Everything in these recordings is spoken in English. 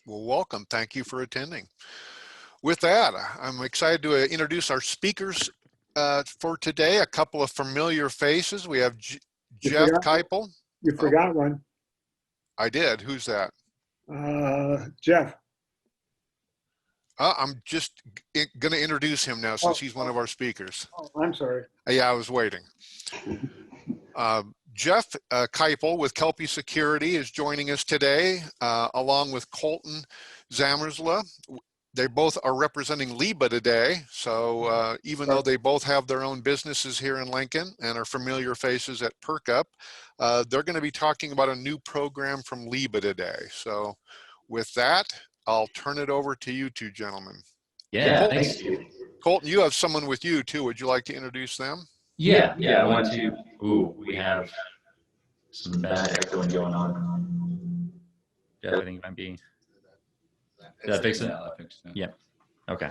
Well, welcome. Thank you for attending. With that, I'm excited to introduce our speakers for today. A couple of familiar faces. We have Jeff Kiple. You forgot one. I did. Who's that? Jeff. I'm just going to introduce him now since he's one of our speakers. Oh, I'm sorry. Yeah, I was waiting. Jeff Kiple with Kelpie Security is joining us today, along with Colten Zamrzla. They both are representing LIBA today, so even though they both have their own businesses here in Lincoln and are familiar faces at Perk, they're going to be talking about a new program from LIBA today. So with that, I'll turn it over to you two gentlemen. Yeah, thanks. Colten, you have someone with you too. Would you like to introduce them? Yeah, I want to. Ooh, we have some bad echoing going on. Yeah, I think it might be. Did I fix it? Yeah. Okay.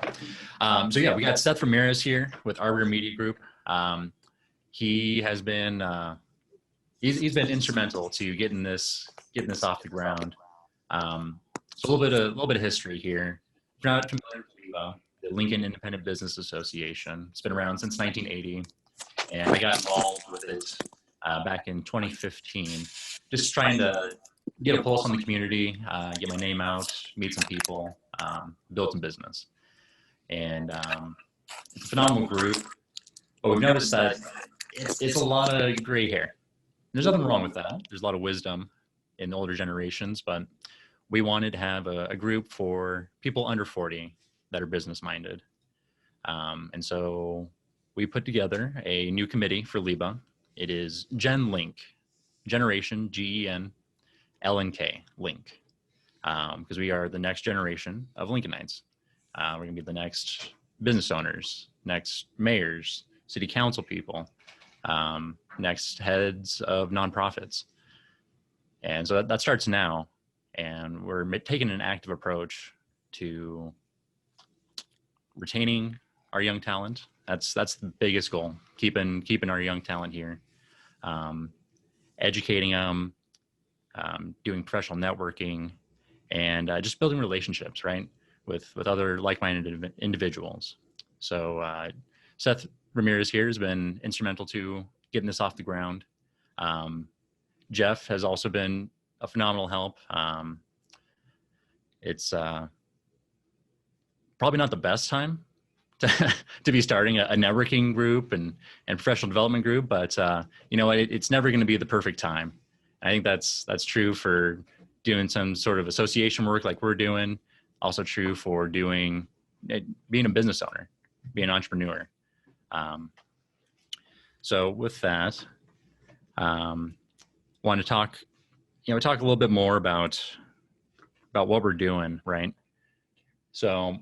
So yeah, we got Seth Rameriz here with Arbiter Media Group. He has been he's been instrumental to getting this off the ground. So a little bit of history here. If you're not familiar with the Lincoln Independent Business Association, it's been around since 1980, and I got involved with it back in 2015, just trying to get a pulse on the community, get my name out, meet some people, build some business. And it's a phenomenal group, but we've noticed that it's a lot of gray hair. There's nothing wrong with that. There's a lot of wisdom in the older generations, but we wanted to have a group for people under 40 that are business minded. And so we put together a new committee for LIBA. It is GenLNK, Generation GenLNK, Link, because we are the next generation of Lincolnites. We're going to be the next business owners, next mayors, city council people, next heads of nonprofits. And so that starts now. And we're taking an active approach to retaining our young talent. That's the biggest goal, keeping our young talent here, educating them, doing professional networking, and just building relationships, right, with other like-minded individuals. So Seth Rameriz here has been instrumental to getting this off the ground. Jeff has also been a phenomenal help. It's probably not the best time to be starting a networking group and professional development group, but you know, it's never going to be the perfect time. I think that's true for doing some sort of association work like we're doing. Also true for being a business owner, being an entrepreneur. So with that, want to talk a little bit more about what we're doing, right? So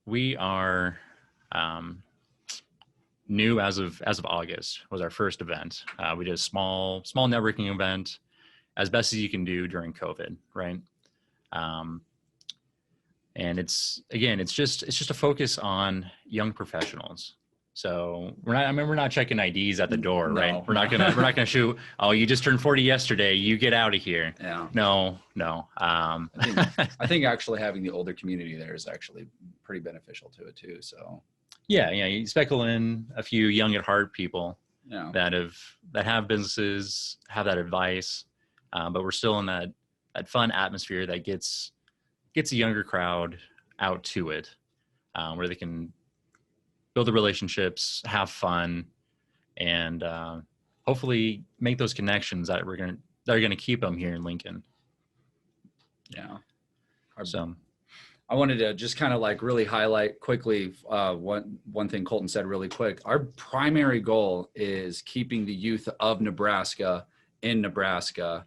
we are new as of August was our first event. We did a small networking event, as best as you can do during COVID, right? And it's just a focus on young professionals. So we're not checking IDs at the door, no, right? We're not gonna shoot. Oh, you just turned 40 yesterday. You get out of here. Yeah. No. I think actually having the older community there is actually pretty beneficial to it too. So. Yeah. You speckle in a few young at heart people yeah. that have businesses, have that advice, but we're still in that fun atmosphere that gets a younger crowd out to it, where they can build the relationships, have fun, and hopefully make those connections that are gonna keep them here in Lincoln. Yeah. So I wanted to just kind of like really highlight quickly one thing Colten said really quick. Our primary goal is keeping the youth of Nebraska in Nebraska.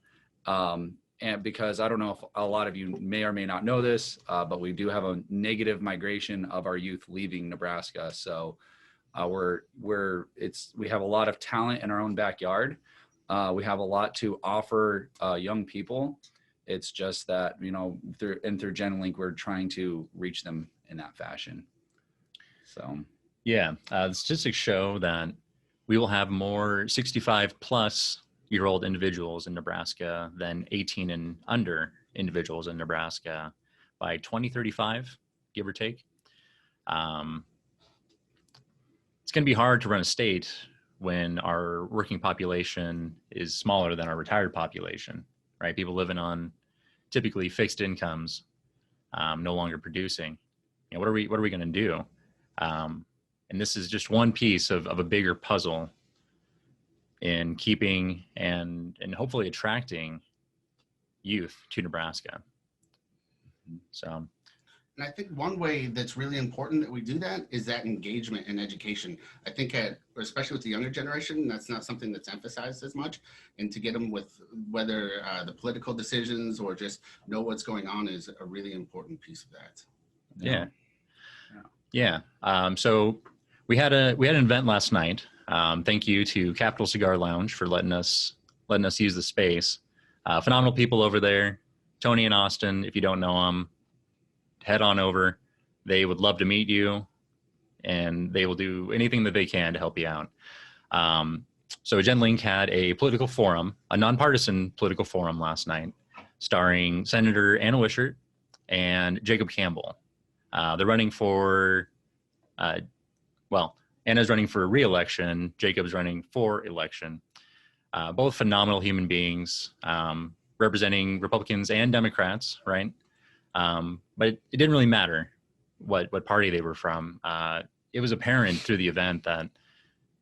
And because I don't know if a lot of you may or may not know this, but we do have a negative migration of our youth leaving Nebraska. So we have a lot of talent in our own backyard. We have a lot to offer young people. It's just that, through GenLNK, we're trying to reach them in that fashion. So yeah, the statistics show that we will have more 65-plus-year-old individuals in Nebraska than 18 and under individuals in Nebraska by 2035, give or take. It's going to be hard to run a state when our working population is smaller than our retired population, right? People living on typically fixed incomes, no longer producing. You know, what are we going to do? And this is just one piece of a bigger puzzle in keeping and hopefully attracting youth to Nebraska. So, and I think one way that's really important that we do that is that engagement in education. I think especially with the younger generation, that's not something that's emphasized as much. And to get them with whether the political decisions or just know what's going on is a really important piece of that. Yeah. So we had an event last night. Thank you to Capital Cigar Lounge for letting us use the space. Phenomenal people over there. Tony and Austin, if you don't know them, head on over. They would love to meet you, and they will do anything that they can to help you out. So GenLNK had a political forum, a nonpartisan political forum last night, starring Senator Anna Wishart and Jacob Campbell. They're running for, Anna's running for re-election. Jacob's running for election. Both phenomenal human beings, representing Republicans and Democrats, right? But it didn't really matter what party they were from. It was apparent through the event that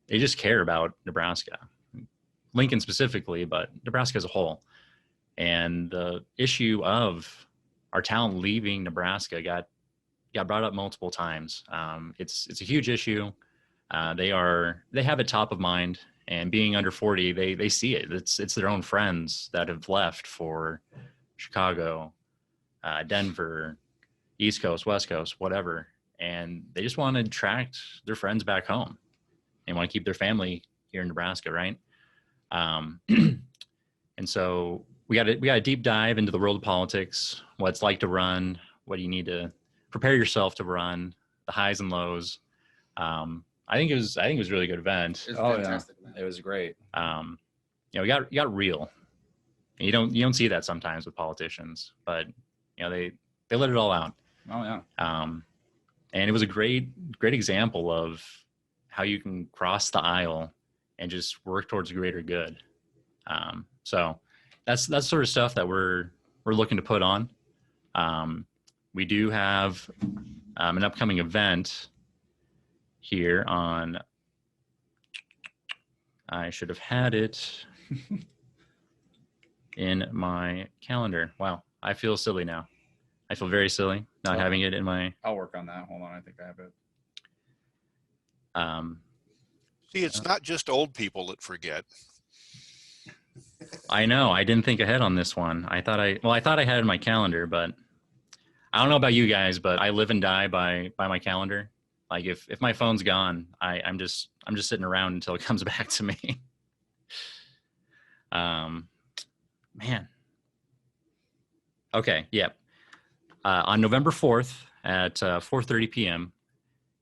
they just care about Nebraska, Lincoln specifically, but Nebraska as a whole. And the issue of our talent leaving Nebraska got brought up multiple times. It's a huge issue. They have it top of mind, and being under 40, they see it. It's their own friends that have left for Chicago, Denver, East Coast, West Coast, whatever. And they just want to attract their friends back home. They want to keep their family here in Nebraska, right? And so we got a deep dive into the world of politics, what it's like to run, what you need to prepare yourself to run, the highs and lows. I think it was a really good event. It was fantastic, yeah, it was great. We got real. You don't see that sometimes with politicians, but they let it all out. Oh yeah. And it was a great example of how you can cross the aisle and just work towards a greater good. So that's sort of stuff that we're looking to put on. We do have an upcoming event here on, I should have had it in my calendar. Wow, I feel silly now. I feel very silly not having it in my. I'll work on that. Hold on, I think I have it. See, it's not just old people that forget. I know. I didn't think ahead on this one. I thought I had it in my calendar, but I don't know about you guys, but I live and die by my calendar. Like if my phone's gone, I'm just sitting around until it comes back to me. Man. Okay. Yep. On November 4th at 4:30 p.m.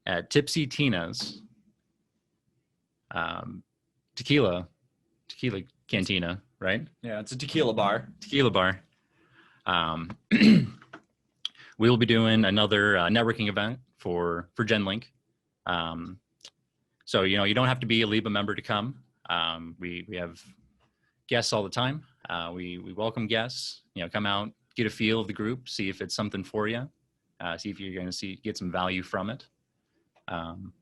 at Tipsy Tina's tequila cantina, right? Yeah, it's a tequila bar. Tequila bar. We will be doing another networking event for GenLNK. So you don't have to be a LIBA member to come. We have guests all the time. We welcome guests. Come out, get a feel of the group, see if it's something for you, see if you're going to get some value from it. And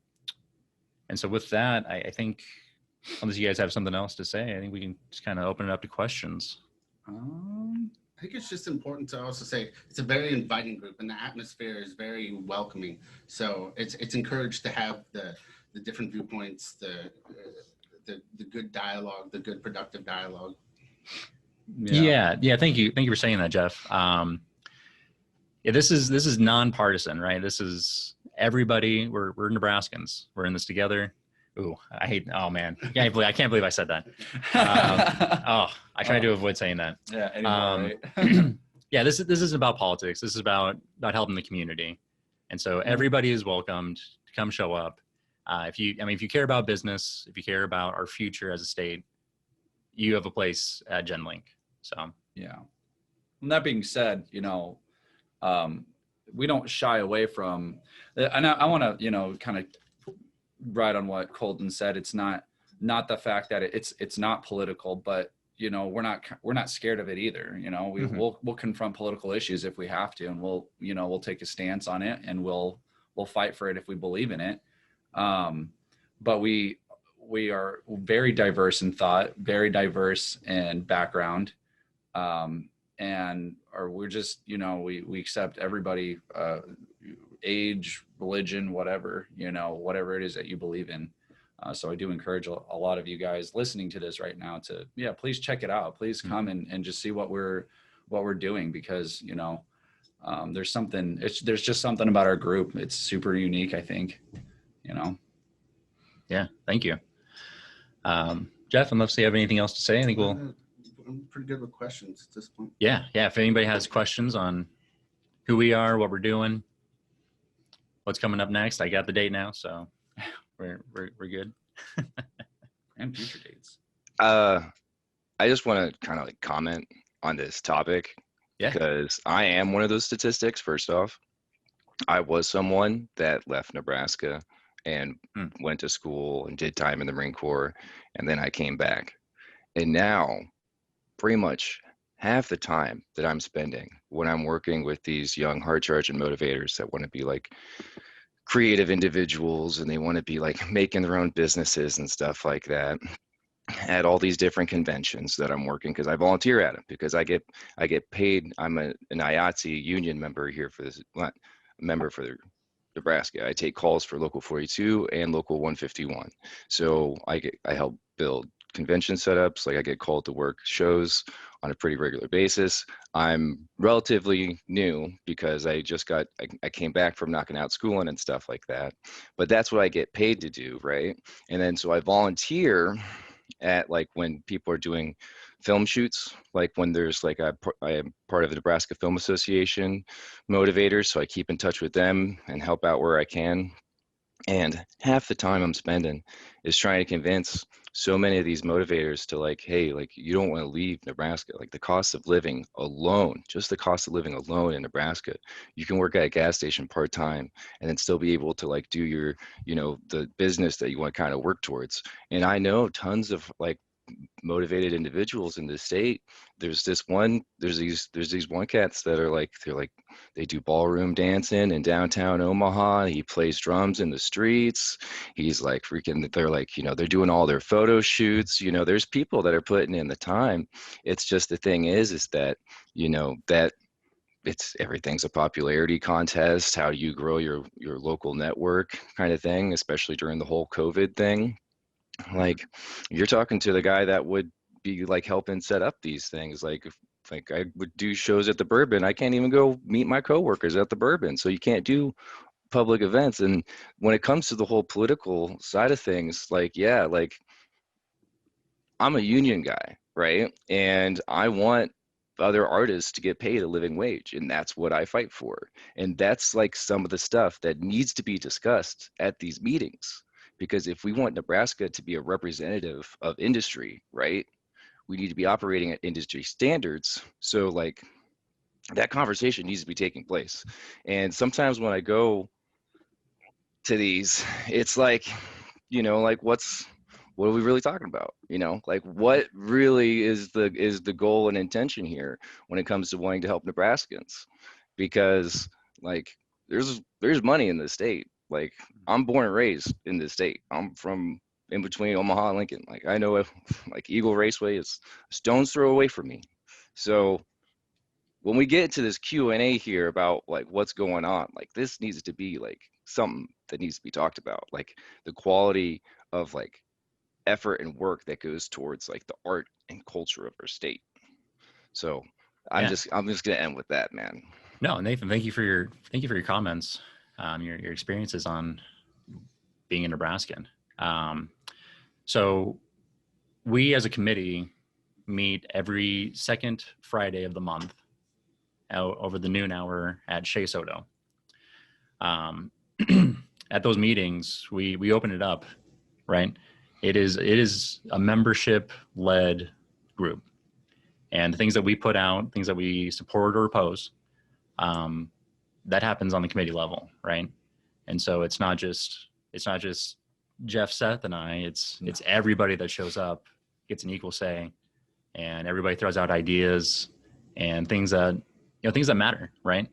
so with that, I think, unless you guys have something else to say, I think we can just kind of open it up to questions. I think it's just important to also say it's a very inviting group, and the atmosphere is very welcoming. So it's encouraged to have the different viewpoints, the good dialogue, the good productive dialogue. Yeah. Thank you for saying that, Jeff. This is nonpartisan, right? This is everybody. We're Nebraskans. We're in this together. Ooh, oh man, I can't believe I said that. I tried to avoid saying that. Yeah. Anymore, right? Yeah, this isn't about politics. This is about helping the community. And so everybody is welcomed to come show up. If you care about business, if you care about our future as a state, you have a place at GenLNK. So yeah. And that being said, we don't shy away from, and I want to, kind of ride on what Colten said. It's not the fact that it's not political, but we're not scared of it either. We'll confront political issues if we have to, and we'll take a stance on it, and we'll fight for it if we believe in it. But we are very diverse in thought, very diverse in background, and we're just, we accept everybody, age, religion, whatever it is that you believe in. So I do encourage a lot of you guys listening to this right now to, please check it out. Please come and just see what we're doing, because, there's just something about our group. It's super unique, I think, Yeah. Thank you. Jeff, unless you have anything else to say, I think I'm pretty good with questions at this point. Yeah. If anybody has questions on who we are, what we're doing, what's coming up next, I got the date now, so we're good. And future dates. I just want to kind of comment on this topic, because I am one of those statistics. First off, I was someone that left Nebraska and went to school and did time in the Marine Corps, and then I came back. And now, pretty much half the time that I'm spending when I'm working with these young hard charging motivators that want to be like creative individuals, and they want to be like making their own businesses and stuff like that, at all these different conventions that I'm working, because I volunteer at them, because I get paid. I'm an IATSE union member here for this, member for Nebraska. I take calls for Local 42 and Local 151. So I help build convention setups. Like, I get called to work shows on a pretty regular basis. I'm relatively new because I came back from knocking out schooling and stuff like that. But that's what I get paid to do, right? And then so I volunteer at, like, when people are doing film shoots, like when there's like I am part of the Nebraska Film Association motivators, so I keep in touch with them and help out where I can. And half the time I'm spending is trying to convince so many of these motivators to, like, hey, like, you don't want to leave Nebraska. Like, the cost of living alone, just the cost of living alone in Nebraska, you can work at a gas station part-time and then still be able to, like, do your, the business that you want to kind of work towards. And I know tons of, like, motivated individuals in the state. There's these one cats that are like, they do ballroom dancing in downtown Omaha. He plays drums in the streets. He's like freaking, they're like, they're doing all their photo shoots. There's people that are putting in the time. It's just, the thing is that, that everything's a popularity contest. How do you grow your local network kind of thing, especially during the whole COVID thing? Like, you're talking to the guy that would be like helping set up these things. Like I would do shows at the Bourbon. I can't even go meet my coworkers at the Bourbon. So you can't do public events. And when it comes to the whole political side of things, like, like, I'm a union guy, right? And I want other artists to get paid a living wage, and that's what I fight for. And that's like some of the stuff that needs to be discussed at these meetings. Because if we want Nebraska to be a representative of industry, right, we need to be operating at industry standards. So, like, that conversation needs to be taking place. And sometimes when I go to these, it's like, like, what are we really talking about? Like, what really is the goal and intention here when it comes to wanting to help Nebraskans? Because, like, there's money in the state. Like, I'm born and raised in this state. I'm from in between Omaha and Lincoln. Like, I know like Eagle Raceway is a stone's throw away from me. So when we get to this Q&A here about, like, what's going on, like, this needs to be like something that needs to be talked about, like the quality of, like, effort and work that goes towards, like, the art and culture of our state. So I'm just gonna end with that, man. No, Nathan, thank you for your comments. Your experiences on being a Nebraskan. So we as a committee meet every second Friday of the month over the noon hour at Shea Soto. At those meetings, we open it up, right? It is a membership-led group. And the things that we put out, things that we support or oppose, that happens on the committee level, right? And so it's not just Jeff, Seth, and I. It's everybody that shows up gets an equal say, and everybody throws out ideas and things that matter, right?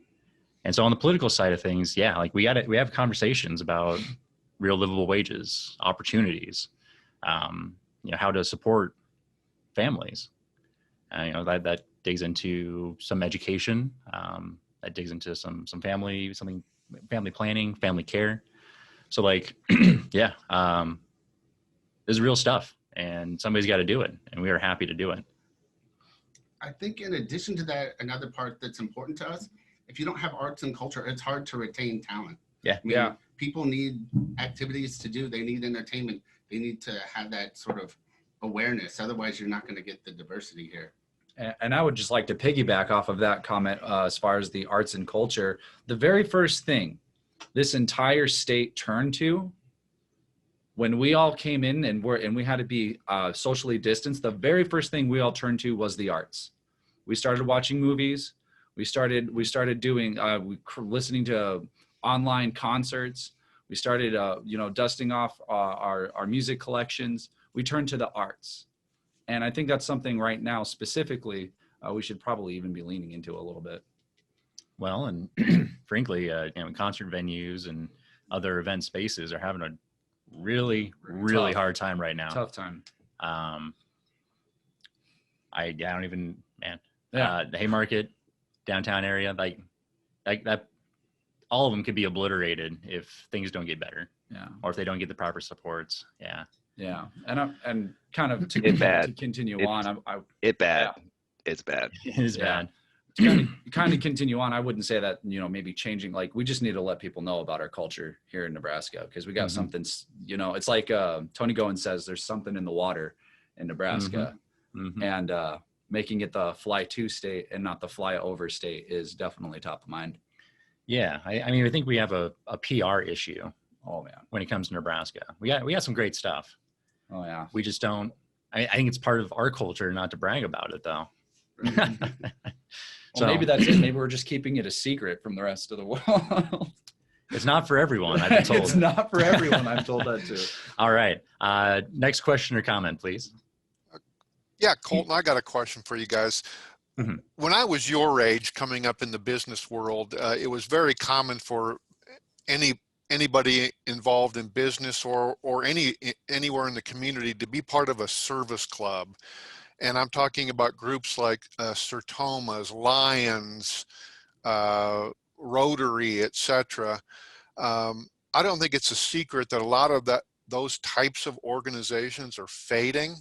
And so on the political side of things, yeah, like we have conversations about real livable wages, opportunities, how to support families. That digs into some education, that digs into some family planning, family care. So like, yeah, this is real stuff, and somebody's got to do it, and we are happy to do it. I think in addition to that, another part that's important to us, if you don't have arts and culture, it's hard to retain talent. Yeah. People need activities to do. They need entertainment. They need to have that sort of awareness. Otherwise, you're not going to get the diversity here. And I would just like to piggyback off of that comment as far as the arts and culture. The very first thing this entire state turned to when we all came in and we had to be socially distanced, the very first thing we all turned to was the arts. We started watching movies. We started doing listening to online concerts. We started dusting off our music collections. We turned to the arts. And I think that's something right now specifically we should probably even be leaning into a little bit. Well, and frankly, concert venues and other event spaces are having a really hard time right now. Tough time. I don't even, man. Yeah. The Haymarket, downtown area, like that, all of them could be obliterated if things don't get better. Yeah. Or if they don't get the proper supports. Yeah. Yeah. And kind of to continue on, It's bad. It is bad. To kind of continue on, I wouldn't say that, maybe changing, like we just need to let people know about our culture here in Nebraska, because we got something, it's like Tony Goins says, there's something in the water in Nebraska. And making it the fly to state and not the fly over state is definitely top of mind. Yeah. I think we have a PR issue. Oh man. When it comes to Nebraska, we got some great stuff. Oh yeah. We just don't, I think it's part of our culture not to brag about it though. Well, maybe that's it. Maybe we're just keeping it a secret from the rest of the world. It's not for everyone, I've been told. It's not for everyone. I'm told that too. All right. Next question or comment, please. Yeah, Colten, I got a question for you guys. When I was your age, coming up in the business world, it was very common for anybody involved in business or anywhere in the community to be part of a service club. And I'm talking about groups like Sertomas, Lions, Rotary, etc. I don't think it's a secret that a lot of those types of organizations are fading.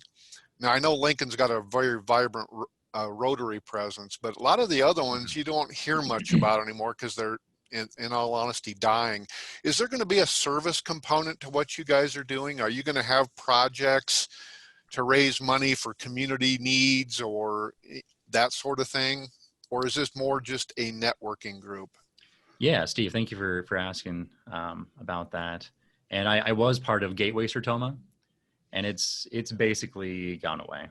Now, I know Lincoln's got a very vibrant Rotary presence, but a lot of the other ones you don't hear much about anymore because they're, in all honesty, dying. Is there going to be a service component to what you guys are doing? Are you going to have projects to raise money for community needs or that sort of thing? Or is this more just a networking group? Yeah, Steve, thank you for asking about that. And I was part of Gateway Sertoma, and it's basically gone away.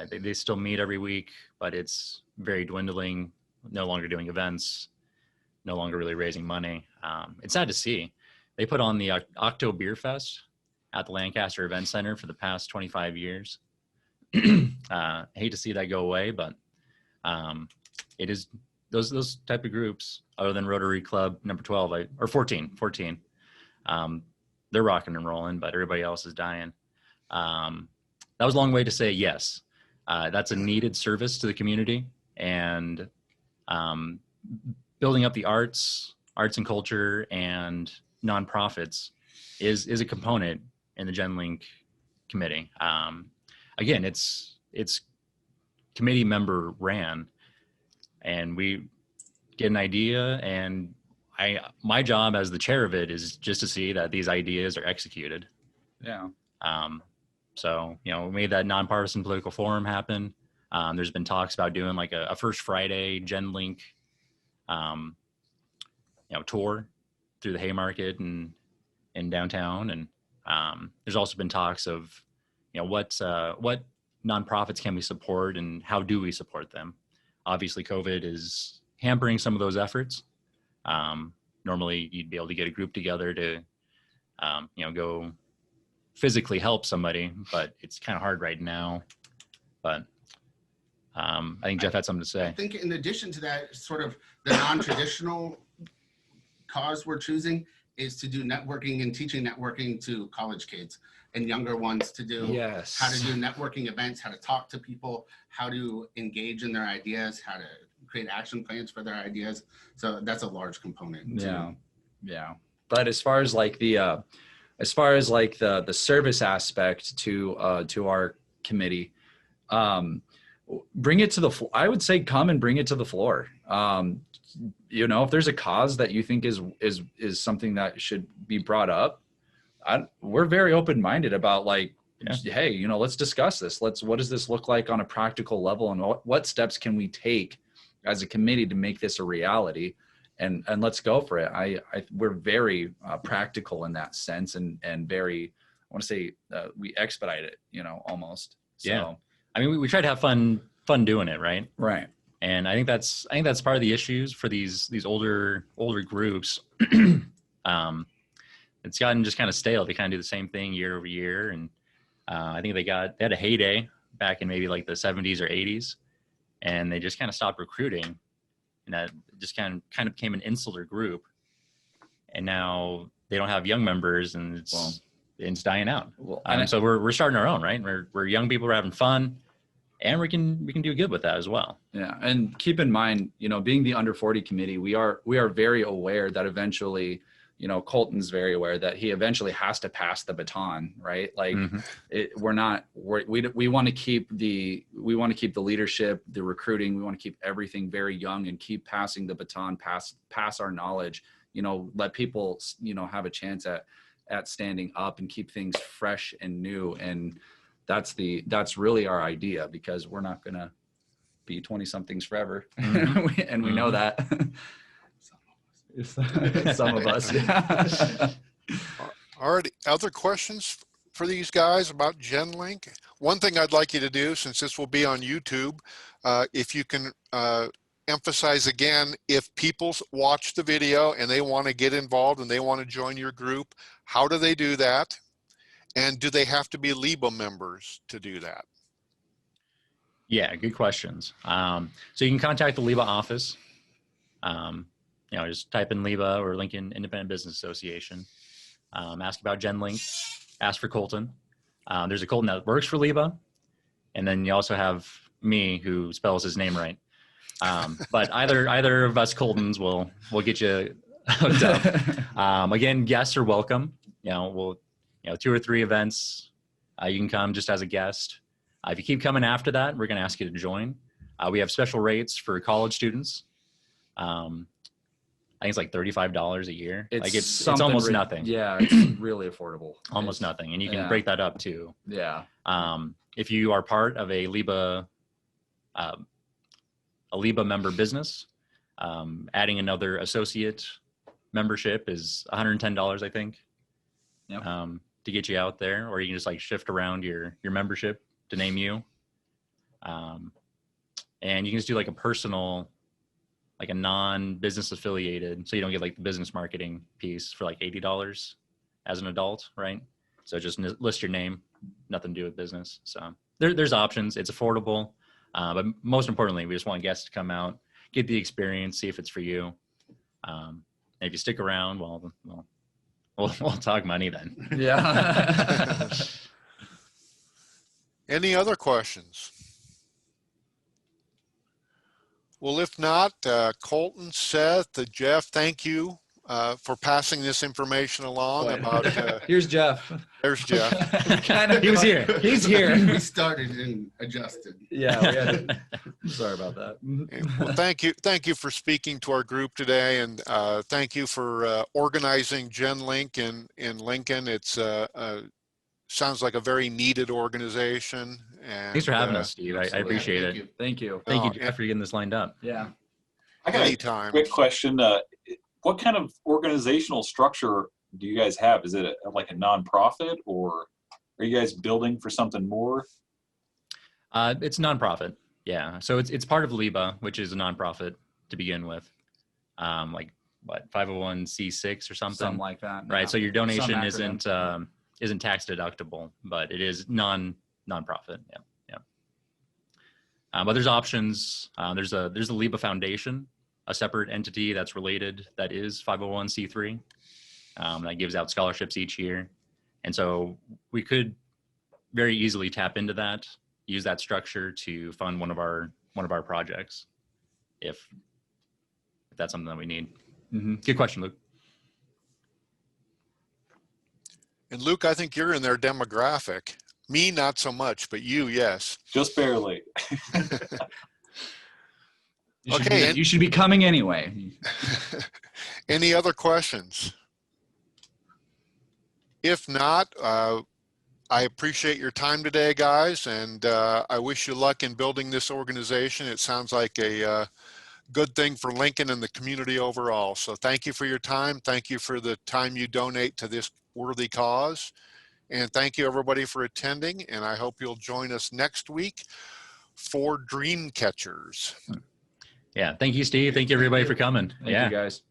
They still meet every week, but it's very dwindling, no longer doing events, no longer really raising money. It's sad to see. They put on the Octo Beer Fest at the Lancaster Event Center for the past 25 years. I hate to see that go away, but it is those type of groups, other than Rotary Club number 12 or 14, they're rocking and rolling, but everybody else is dying. That was a long way to say yes. That's a needed service to the community, and building up the arts and culture and nonprofits is a component in the GenLNK committee. Again, it's committee member ran, and we get an idea, and my job as the chair of it is just to see that these ideas are executed. Yeah. So, we made that nonpartisan political forum happen. There's been talks about doing like a First Friday GenLNK, tour through the Haymarket and in downtown. And there's also been talks of, what nonprofits can we support and how do we support them? Obviously, COVID is hampering some of those efforts. Normally you'd be able to get a group together to, go physically help somebody, but it's kind of hard right now. But I think Jeff had something to say. I think in addition to that, sort of the non-traditional cause we're choosing is to do networking and teaching networking to college kids and younger ones to do how to do networking events, how to talk to people, how to engage in their ideas, how to create action plans for their ideas. So that's a large component too. Yeah. But as far as like the service aspect to our committee, bring it to the I would say come and bring it to the floor. If there's a cause that you think is something that should be brought up, we're very open-minded about hey, let's discuss this. What does this look like on a practical level, and what steps can we take as a committee to make this a reality? And let's go for it. We're very practical in that sense, and very, I want to say we expedite it, almost. So, yeah. I mean, we try to have fun doing it, right? Right. And I think that's part of the issues for these older groups. It's gotten just kind of stale. They kind of do the same thing year over year. And I think they had a heyday back in maybe like the 70s or 80s, and they just kind of stopped recruiting. And that just kind of became an insular group. And now they don't have young members, and it's dying out. So we're starting our own, right? We're young people, we're having fun, and we can do good with that as well. Yeah. And keep in mind, being the under 40 committee, we are very aware that eventually, Colten's very aware that he eventually has to pass the baton, right? Like we want to keep the leadership, the recruiting, we want to keep everything very young and keep passing the baton, pass our knowledge, let people, have a chance at standing up and keep things fresh and new. And that's really our idea, because we're not going to be 20 somethings forever. And we know that. Some of us. Yeah. All right. Other questions for these guys about GenLNK? One thing I'd like you to do, since this will be on YouTube, if you can emphasize again, if people watch the video and they want to get involved and they want to join your group, how do they do that? And do they have to be LIBA members to do that? Yeah, good questions. So you can contact the LIBA office. Just type in LIBA or Lincoln Independent Business Association. Ask about GenLNK. Ask for Colten. There's a Colten that works for LIBA, and then you also have me, who spells his name right. But either of us Coltens will get you hooked up. Again, guests are welcome. 2 or 3 events, you can come just as a guest. If you keep coming after that, we're going to ask you to join. We have special rates for college students. I think it's like $35 a year. It's almost nothing. Yeah, it's really affordable. Almost nothing. And you can break that up too. Yeah. If you are part of a LIBA member business, adding another associate membership is $110, I think. Yep. To get you out there, or you can just shift around your membership to name you. And you can just do a personal, a non-business affiliated, so you don't get the business marketing piece for $80 as an adult, right? So just list your name, nothing to do with business. So there's options. It's affordable, but most importantly, we just want guests to come out, get the experience, see if it's for you. And if you stick around, we'll talk money then. Yeah. Any other questions? Well, if not, Colten, Seth, Jeff, thank you for passing this information along about. Here's Jeff. There's Jeff. He was here. He's here. We started and adjusted. Yeah, we had to, sorry about that. Well, thank you for speaking to our group today, and thank you for organizing GenLNK in Lincoln. It's sounds like a very needed organization. And, thanks for having us, Steve. I appreciate it. Thank you. Thank you, Jeff, for getting this lined up. Yeah. I got Anytime. a quick question. What kind of organizational structure do you guys have? Is it like a nonprofit, or are you guys building for something more? It's nonprofit. Yeah. So it's part of LIBA, which is a nonprofit to begin with, like what 501c6 or Something like that. right? yeah. So your donation Some acronym. isn't tax deductible, but it is nonprofit. But there's options. There's a LIBA Foundation, a separate entity that's related that is 501c3 that gives out scholarships each year, and so we could very easily tap into that, use that structure to fund one of our projects, if that's something that we need. Good question, Luke. And Luke, I think you're in their demographic. Me, not so much, but you, yes. Just barely. You should be coming anyway. Any other questions? If not, I appreciate your time today, guys, and I wish you luck in building this organization. It sounds like a good thing for Lincoln and the community overall. So thank you for your time. Thank you for the time you donate to this worthy cause. And thank you everybody for attending. And I hope you'll join us next week for Dream Catchers. Yeah. Thank you, Steve. Thank you everybody for coming. Thank you guys.